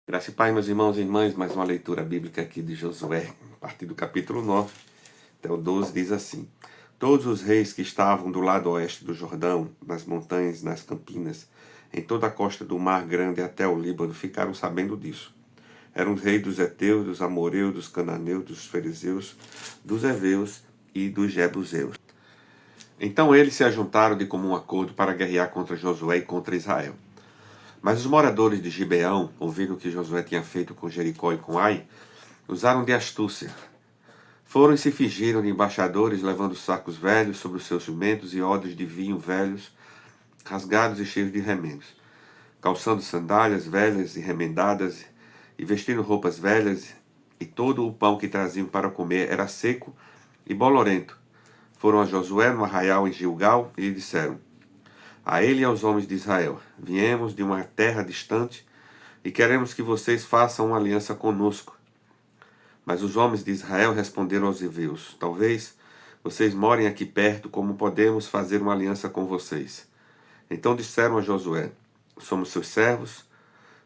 Graça e paz, meus irmãos e irmãs, mais uma leitura bíblica aqui de Josué, a partir do capítulo 9 até o 12, diz assim: Todos os reis que estavam do lado oeste do Jordão, nas montanhas, nas campinas, em toda a costa do Mar Grande até o Líbano, ficaram sabendo disso. Eram os reis dos Heteus, dos Amoreus, dos Cananeus, dos Fariseus, dos Heveus e dos Jebuseus. Então eles se ajuntaram de comum acordo para guerrear contra Josué e contra Israel. Mas os moradores de Gibeão, ouvindo o que Josué tinha feito com Jericó e com Ai, usaram de astúcia. Foram e se fingiram de embaixadores, levando sacos velhos sobre os seus jumentos e odres de vinho velhos, rasgados e cheios de remendos, calçando sandálias velhas e remendadas, e vestindo roupas velhas, e todo o pão que traziam para comer era seco e bolorento. Foram a Josué no arraial em Gilgal e lhe disseram: A ele e aos homens de Israel: Viemos de uma terra distante e queremos que vocês façam uma aliança conosco. Mas os homens de Israel responderam aos heveus: Talvez vocês morem aqui perto, como podemos fazer uma aliança com vocês? Então disseram a Josué: Somos seus servos.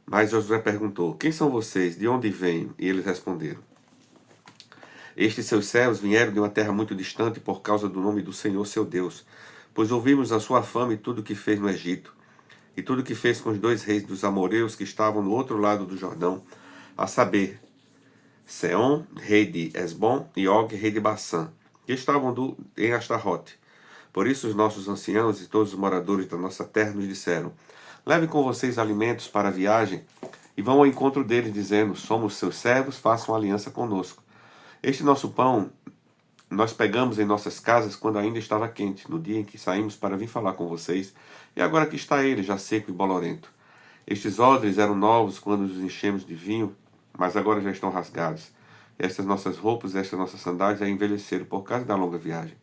Mas Josué perguntou: Quem são vocês? De onde vêm? E eles responderam: Estes seus servos vieram de uma terra muito distante por causa do nome do Senhor seu Deus, pois ouvimos a sua fama e tudo o que fez no Egito, e tudo o que fez com os 2 reis dos amorreus que estavam no outro lado do Jordão, a saber, Seom, rei de Esbom, e Og, rei de Bassã, que estavam em Astarote. Por isso os nossos anciãos e todos os moradores da nossa terra nos disseram: Levem com vocês alimentos para a viagem, e vão ao encontro deles, dizendo: Somos seus servos, façam aliança conosco. Este nosso pão nós pegamos em nossas casas quando ainda estava quente, no dia em que saímos para vir falar com vocês, e agora que está ele, já seco e bolorento. Estes odres eram novos quando os enchemos de vinho, mas agora já estão rasgados. Estas nossas roupas, estas nossas sandálias já envelheceram por causa da longa viagem.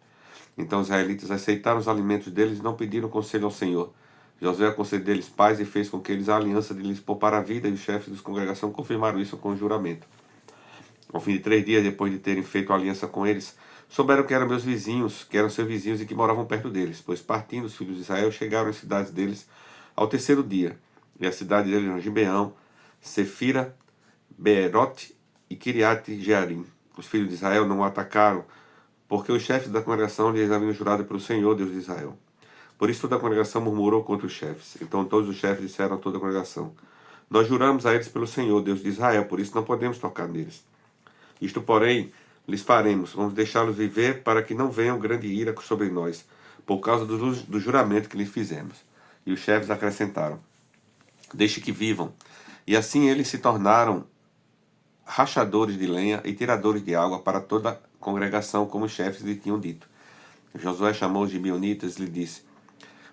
Então os israelitas aceitaram os alimentos deles e não pediram conselho ao Senhor. Josué concedeu-lhes paz e fez com que eles a aliança de lhes poupar a vida, e os chefes da congregação confirmaram isso com juramento. Ao fim de 3 dias, depois de terem feito a aliança com eles, souberam que eram meus vizinhos, que eram seus vizinhos e que moravam perto deles, pois partindo os filhos de Israel chegaram às cidades deles ao 3º dia. E a cidade deles eram Gibeão, Sefira, Beerote e Kiriate Jearim. Os filhos de Israel não o atacaram, porque os chefes da congregação lhes haviam jurado pelo Senhor, Deus de Israel. Por isso toda a congregação murmurou contra os chefes. Então todos os chefes disseram a toda a congregação: Nós juramos a eles pelo Senhor, Deus de Israel, por isso não podemos tocar neles. Isto, porém, lhes faremos: vamos deixá-los viver para que não venham grande ira sobre nós, por causa do juramento que lhes fizemos. E os chefes acrescentaram: Deixe que vivam. E assim eles se tornaram rachadores de lenha e tiradores de água para toda a congregação, como os chefes lhe tinham dito. Josué chamou os gibeonitas e lhe disse: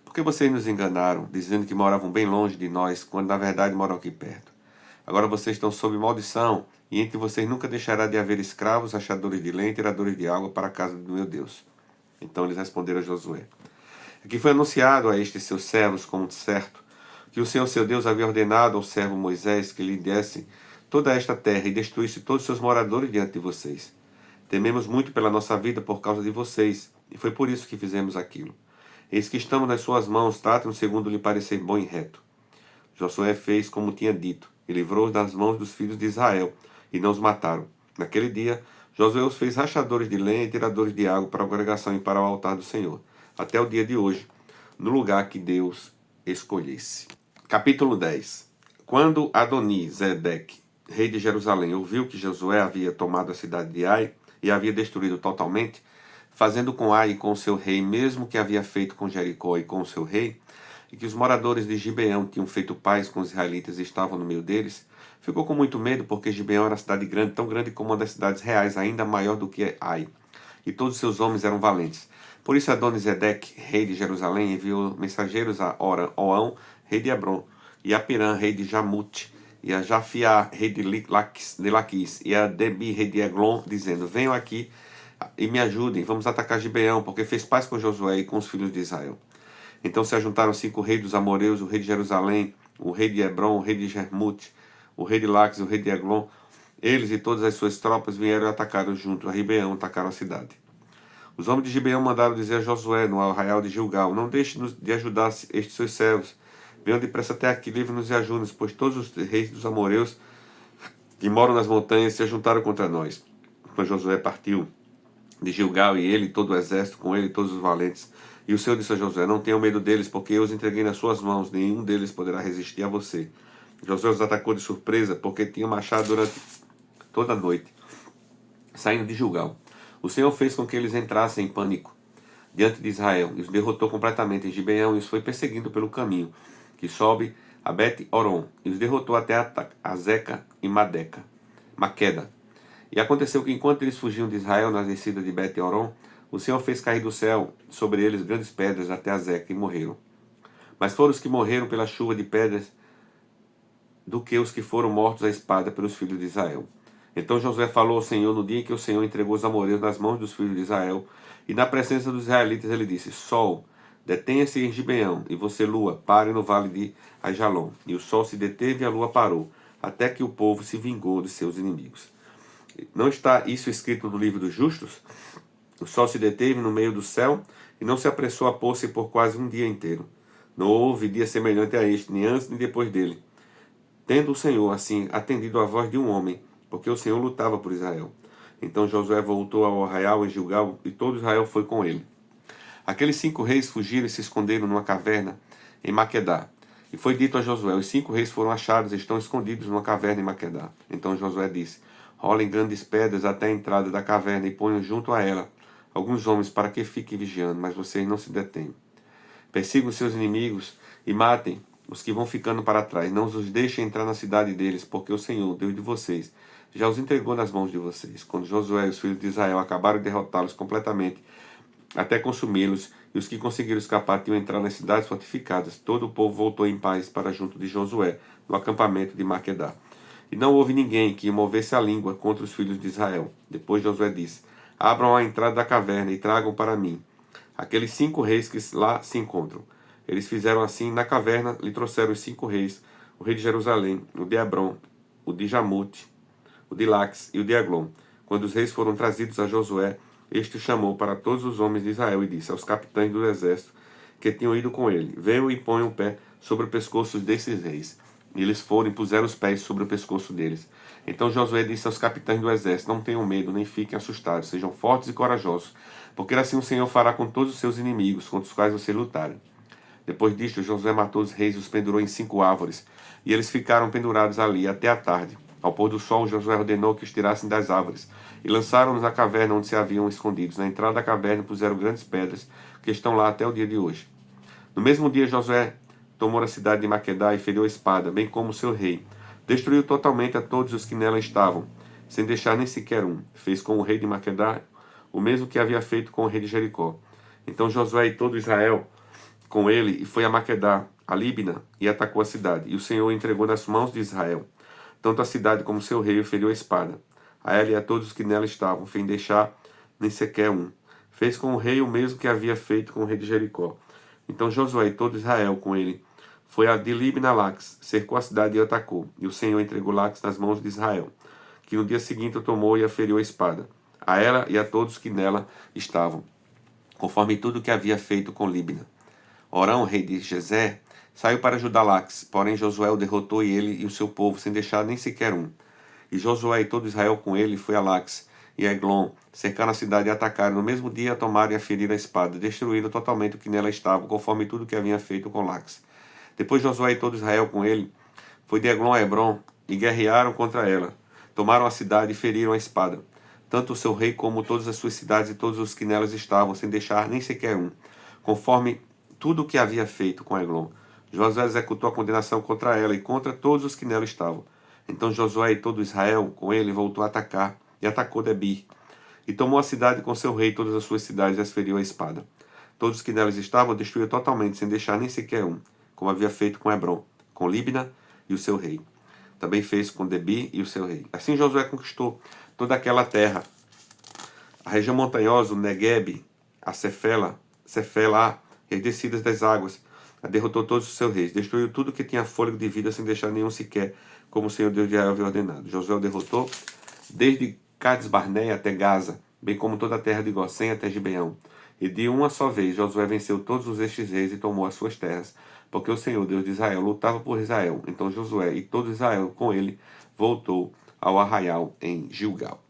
Por que vocês nos enganaram, dizendo que moravam bem longe de nós, quando na verdade moram aqui perto? Agora vocês estão sob maldição, e entre vocês nunca deixará de haver escravos, rachadores de lenha e tiradores de água para a casa do meu Deus. Então eles responderam a Josué: Aqui foi anunciado a estes seus servos como certo, que o Senhor seu Deus havia ordenado ao servo Moisés que lhe desse toda esta terra e destruísse todos os seus moradores diante de vocês. Tememos muito pela nossa vida por causa de vocês, e foi por isso que fizemos aquilo. Eis que estamos nas suas mãos, tratem-nos segundo lhe parecer bom e reto. Josué fez como tinha dito, e livrou-os das mãos dos filhos de Israel, e não os mataram. Naquele dia, Josué os fez rachadores de lenha e tiradores de água para a congregação e para o altar do Senhor, até o dia de hoje, no lugar que Deus escolhesse. Capítulo 10. Quando Adoni-Zedeque, rei de Jerusalém, ouviu que Josué havia tomado a cidade de Ai e a havia destruído totalmente, fazendo com Ai e com seu rei mesmo que havia feito com Jericó e com seu rei, e que os moradores de Gibeão tinham feito paz com os israelitas e estavam no meio deles, ficou com muito medo, porque Gibeão era uma cidade grande, tão grande como uma das cidades reais, ainda maior do que Ai, e todos os seus homens eram valentes. Por isso Adoni-Zedeque, rei de Jerusalém, enviou mensageiros a Oão, rei de Hebron, e a Pirã, rei de Jamute, e a Jafiá, rei de Laquis, e a Debi, rei de Eglon, dizendo: Venham aqui e me ajudem, vamos atacar Gibeão, porque fez paz com Josué e com os filhos de Israel. Então se ajuntaram 5 reis dos amorreus, o rei de Jerusalém, o rei de Hebron, o rei de Jarmute, o rei de Laquis, o rei de Eglon. Eles e todas as suas tropas vieram e atacaram junto a Gibeão, atacaram a cidade. Os homens de Gibeão mandaram dizer a Josué, no arraial de Gilgal: Não deixe-nos de ajudar estes seus servos. Venham depressa até aqui, livre-nos e ajude-nos, pois todos os reis dos amorreus que moram nas montanhas se ajuntaram contra nós. Então Josué partiu de Gilgal, e ele e todo o exército, com ele todos os valentes. E o Senhor disse a Josué: não tenham medo deles, porque eu os entreguei nas suas mãos, nenhum deles poderá resistir a você. Josué os atacou de surpresa, porque tinham marchado durante toda a noite, saindo de Gilgal. O Senhor fez com que eles entrassem em pânico diante de Israel, e os derrotou completamente em Gibeão, e os foi perseguindo pelo caminho que sobe a Bet-Oron, e os derrotou até a Zeca e Maqueda. E aconteceu que enquanto eles fugiam de Israel na descida de Bet-Oron, o Senhor fez cair do céu sobre eles grandes pedras até a Zeca, e morreram. Mas foram os que morreram pela chuva de pedras do que os que foram mortos à espada pelos filhos de Israel. Então Josué falou ao Senhor no dia em que o Senhor entregou os amoreus nas mãos dos filhos de Israel, e na presença dos israelitas ele disse: Sol, detenha-se em Gibeão, e você, lua, pare no vale de Aijalon. E o sol se deteve e a lua parou, até que o povo se vingou de seus inimigos. Não está isso escrito no livro dos justos? O sol se deteve no meio do céu e não se apressou a pôr-se por quase um dia inteiro. Não houve dia semelhante a este, nem antes nem depois dele, tendo o Senhor, assim, atendido à voz de um homem, porque o Senhor lutava por Israel. Então Josué voltou ao arraial em Gilgal, e todo Israel foi com ele. Aqueles 5 reis fugiram e se esconderam numa caverna em Maquedá. E foi dito a Josué: os 5 reis foram achados e estão escondidos numa caverna em Maquedá. Então Josué disse: rolem grandes pedras até a entrada da caverna e ponham junto a ela alguns homens para que fiquem vigiando, mas vocês não se detêm. Persigam seus inimigos e matem os que vão ficando para trás. Não os deixem entrar na cidade deles, porque o Senhor, Deus de vocês, já os entregou nas mãos de vocês. Quando Josué e os filhos de Israel acabaram de derrotá-los completamente, até consumi-los, e os que conseguiram escapar tinham entrado nas cidades fortificadas, todo o povo voltou em paz para junto de Josué, no acampamento de Maquedá. E não houve ninguém que movesse a língua contra os filhos de Israel. Depois Josué disse: abram a entrada da caverna e tragam para mim aqueles 5 reis que lá se encontram. Eles fizeram assim. Na caverna lhe trouxeram os 5 reis: o rei de Jerusalém, o de Hebron, o de Jamute, o de Laques e o de Eglon. Quando os reis foram trazidos a Josué, este o chamou para todos os homens de Israel e disse aos capitães do exército que tinham ido com ele: venham e ponham o pé sobre o pescoço desses reis. E eles foram e puseram os pés sobre o pescoço deles. Então Josué disse aos capitães do exército: não tenham medo, nem fiquem assustados, sejam fortes e corajosos, porque assim o Senhor fará com todos os seus inimigos, contra os quais vocês lutarem. Depois disto, Josué matou os reis e os pendurou em 5 árvores, e eles ficaram pendurados ali até a tarde. Ao pôr do sol, Josué ordenou que os tirassem das árvores, e lançaram-nos na caverna onde se haviam escondidos. Na entrada da caverna puseram grandes pedras, que estão lá até o dia de hoje. No mesmo dia, Josué tomou a cidade de Maquedá e feriu a espada, bem como o seu rei. Destruiu totalmente a todos os que nela estavam, sem deixar nem sequer um. Fez com o rei de Maquedá o mesmo que havia feito com o rei de Jericó. Então Josué e todo Israel com ele, e foi a Maquedá, a Líbina, e atacou a cidade. E o Senhor entregou nas mãos de Israel tanto a cidade como seu rei, feriu a espada a ela e a todos os que nela estavam, sem deixar nem sequer um. Fez com o rei o mesmo que havia feito com o rei de Jericó. Então Josué e todo Israel com ele foi a de Libna Laques, cercou a cidade e a atacou. E o Senhor entregou Laques nas mãos de Israel, que no dia seguinte o tomou e a feriu a espada, a ela e a todos que nela estavam, conforme tudo que havia feito com Libna. Orão, rei de Gezer, saiu para ajudar Laques, porém Josué o derrotou, e ele e o seu povo, sem deixar nem sequer um. E Josué e todo Israel com ele foi a Laques e a Eglon, cercaram a cidade e atacaram. No mesmo dia tomaram e a feriram a espada, destruíram totalmente o que nela estava, conforme tudo que havia feito com Laques. Depois Josué e todo Israel com ele foi de Eglon a Hebron, e guerrearam contra ela. Tomaram a cidade e feriram a espada, tanto o seu rei como todas as suas cidades e todos os que nelas estavam, sem deixar nem sequer um, conforme tudo o que havia feito com Eglon. Josué executou a condenação contra ela e contra todos os que nela estavam. Então Josué e todo Israel com ele voltou a atacar, e atacou Debir, e tomou a cidade com seu rei, todas as suas cidades, e as feriu a espada. Todos os que nelas estavam destruiu totalmente, sem deixar nem sequer um, como havia feito com Hebron, com Libna e o seu rei. Também fez com Debir e o seu rei. Assim Josué conquistou toda aquela terra, a região montanhosa, o Negueb, a Cefela, e as descidas das águas. Derrotou todos os seus reis, destruiu tudo que tinha fôlego de vida, sem deixar nenhum sequer, como o Senhor Deus de Israel havia ordenado. Josué o derrotou desde Cades Barneia até Gaza, bem como toda a terra de Gósen até Gibeão. E de uma só vez Josué venceu todos estes reis e tomou as suas terras, porque o Senhor Deus de Israel lutava por Israel. Então Josué e todo Israel com ele voltou ao arraial em Gilgal.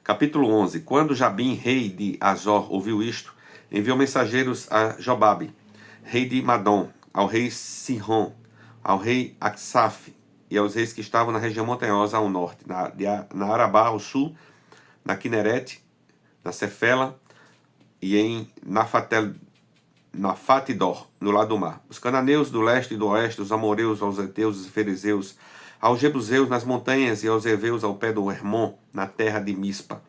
Capítulo 11. Quando Jabim, rei de Azor, ouviu isto, enviou mensageiros a Jobabe, rei de Madom, ao rei Sihon, ao rei Aksaf e aos reis que estavam na região montanhosa ao norte, na Arabá ao sul, na Quinerete, na Cefela e em Nafatidor, no lado do mar. Os cananeus do leste e do oeste, os amoreus, aos heteus, os fariseus, aos jebuseus nas montanhas e aos heveus ao pé do Hermon, na terra de Mispa.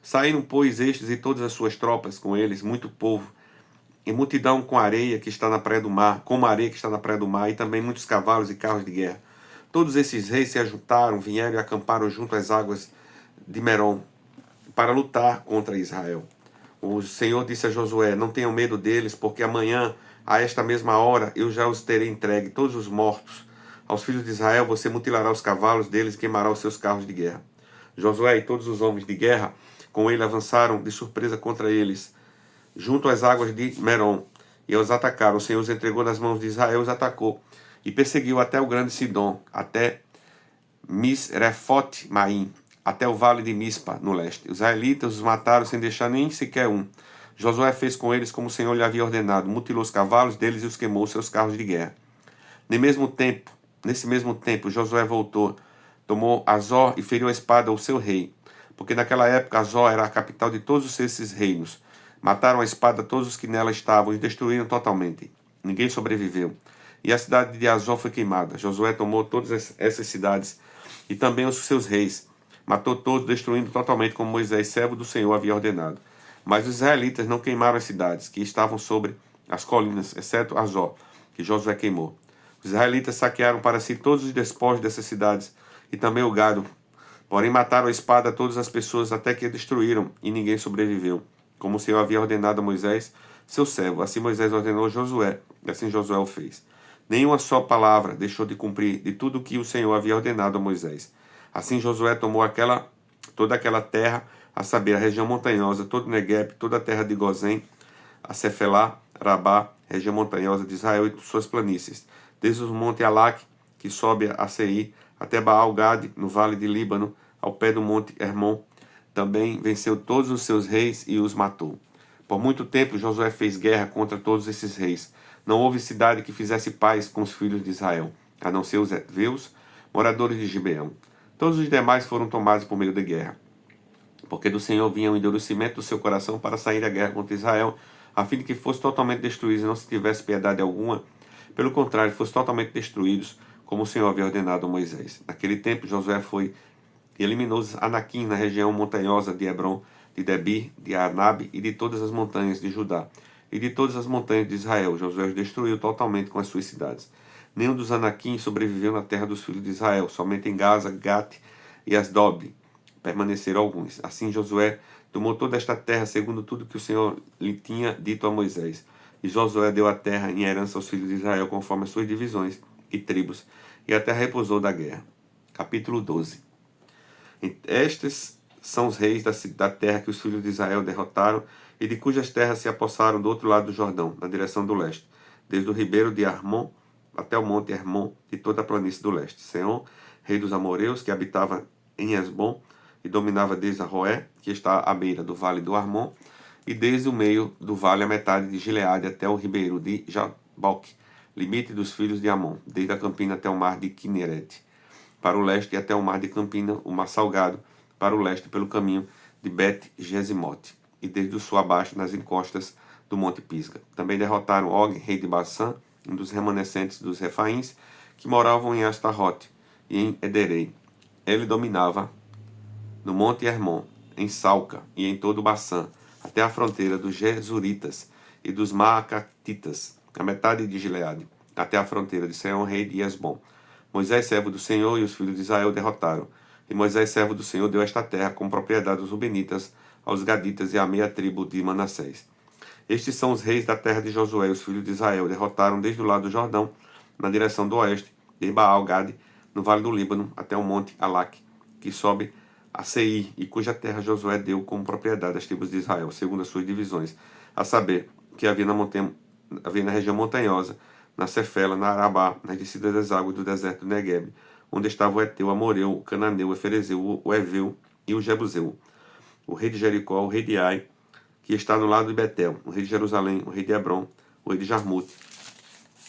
Saíram, pois, estes e todas as suas tropas com eles, muito povo, e multidão com areia que está na praia do mar, como a areia que está na praia do mar, e também muitos cavalos e carros de guerra. Todos esses reis se ajuntaram, vieram e acamparam junto às águas de Merom, para lutar contra Israel. O Senhor disse a Josué: não tenham medo deles, porque amanhã, a esta mesma hora, eu já os terei entregue, todos os mortos. Aos filhos de Israel você mutilará os cavalos deles e queimará os seus carros de guerra. Josué e todos os homens de guerra com ele avançaram de surpresa contra eles, junto às águas de Merom, e os atacaram. O Senhor os entregou nas mãos de Israel, os atacou, e perseguiu até o grande Sidom, até Misrefote Maim, até o vale de Mispa, no leste. Os israelitas os mataram sem deixar nem sequer um. Josué fez com eles como o Senhor lhe havia ordenado, mutilou os cavalos deles e os queimou seus carros de guerra. Nesse mesmo tempo, Josué voltou, tomou Azor e feriu a espada ao seu rei, porque naquela época Azor era a capital de todos esses reinos. Mataram a espada todos os que nela estavam e destruíram totalmente. Ninguém sobreviveu. E a cidade de Azor foi queimada. Josué tomou todas essas cidades e também os seus reis. Matou todos, destruindo totalmente, como Moisés, servo do Senhor, havia ordenado. Mas os israelitas não queimaram as cidades que estavam sobre as colinas, exceto Azor, que Josué queimou. Os israelitas saquearam para si todos os despojos dessas cidades e também o gado. Porém mataram a espada a todas as pessoas até que a destruíram, e ninguém sobreviveu, como o Senhor havia ordenado a Moisés, seu servo. Assim Moisés ordenou Josué, e assim Josué o fez. Nenhuma só palavra deixou de cumprir de tudo o que o Senhor havia ordenado a Moisés. Assim Josué tomou toda aquela terra, a saber, a região montanhosa, todo o Negueb, toda a terra de Gozém, a Cefelá, Rabá, região montanhosa de Israel e suas planícies, desde o monte Alaque, que sobe a Seir, até Baal-Gade, no vale de Líbano, ao pé do monte Hermon. Também venceu todos os seus reis e os matou. Por muito tempo Josué fez guerra contra todos esses reis. Não houve cidade que fizesse paz com os filhos de Israel, a não ser os heveus, moradores de Gibeão. Todos os demais foram tomados por meio de guerra, porque do Senhor vinha o endurecimento do seu coração para sair à guerra contra Israel, a fim de que fosse totalmente destruídos e não se tivesse piedade alguma. Pelo contrário, fossem totalmente destruídos, como o Senhor havia ordenado a Moisés. Naquele tempo, Josué foi e eliminou os Anaquim na região montanhosa de Hebron, de Debir, de Anabe e de todas as montanhas de Judá, e de todas as montanhas de Israel. Josué os destruiu totalmente com as suas cidades. Nenhum dos Anaquim sobreviveu na terra dos filhos de Israel, somente em Gaza, Gat e Asdob permaneceram alguns. Assim Josué tomou toda esta terra, segundo tudo que o Senhor lhe tinha dito a Moisés. E Josué deu a terra em herança aos filhos de Israel, conforme as suas divisões e tribos, e a terra repousou da guerra. Capítulo 12. Estes são os reis da terra que os filhos de Israel derrotaram e de cujas terras se apossaram do outro lado do Jordão, na direção do leste, desde o ribeiro de Armon até o monte Hermon e toda a planície do leste. Seom, rei dos amoreus, que habitava em Esbom e dominava desde a Roé, que está à beira do vale do Armon, e desde o meio do vale a metade de Gileade até o ribeiro de Jaboque, limite dos filhos de Amon, desde a campina até o mar de Quinerete, para o leste e até o mar de Campina, o mar salgado, para o leste pelo caminho de Bet-Gesimote, e desde o sul abaixo nas encostas do monte Pisga. Também derrotaram Og, rei de Bassã, um dos remanescentes dos Refaíns, que moravam em Astarote e em Ederei. Ele dominava no monte Hermon, em Salca e em todo o Bassã, até a fronteira dos Gesuritas e dos Maacatitas, a metade de Gileade, até a fronteira de Seom, rei de Esbom. Moisés, servo do Senhor, e os filhos de Israel derrotaram. E Moisés, servo do Senhor, deu esta terra como propriedade aos Rubenitas, aos Gaditas e à meia tribo de Manassés. Estes são os reis da terra de Josué, os filhos de Israel, derrotaram desde o lado do Jordão, na direção do oeste, de Baal-Gade, no vale do Líbano, até o monte Alaque, que sobe a Seir, e cuja terra Josué deu como propriedade às tribos de Israel, segundo as suas divisões, a saber, que havia na região montanhosa, na Cefela, na Arabá, nas descidas das águas do deserto do Negueb, onde estava o Eteu, o Amoreu, o Cananeu, o Eferezeu, o Eveu e o Jebuseu, o rei de Jericó, o rei de Ai, que está no lado de Betel, o rei de Jerusalém, o rei de Hebron, o rei de Jarmute,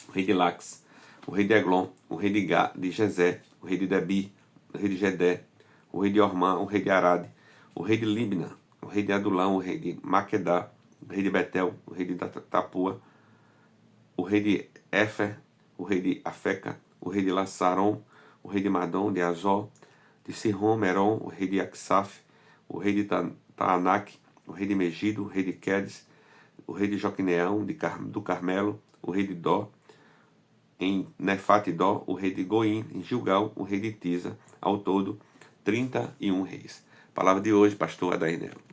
o rei de Lax, o rei de Eglon, o rei de Gezé, o rei de Debi, o rei de Gedé, o rei de Ormã, o rei de Arade, o rei de Libna, o rei de Adulão, o rei de Maquedá, o rei de Betel, o rei de Tapua, o rei de Éfer, o rei de Afeca, o rei de Lassaron, o rei de Madom, de Azó, de Sihon, Meron, o rei de Aksaf, o rei de Taanak, o rei de Megido, o rei de Quedes, o rei de Joquineão, do Carmelo, o rei de Dó, em Nefat-Dó, o rei de Goim, em Gilgal, o rei de Tisa, ao todo 31 reis. Palavra de hoje, pastor Adainel.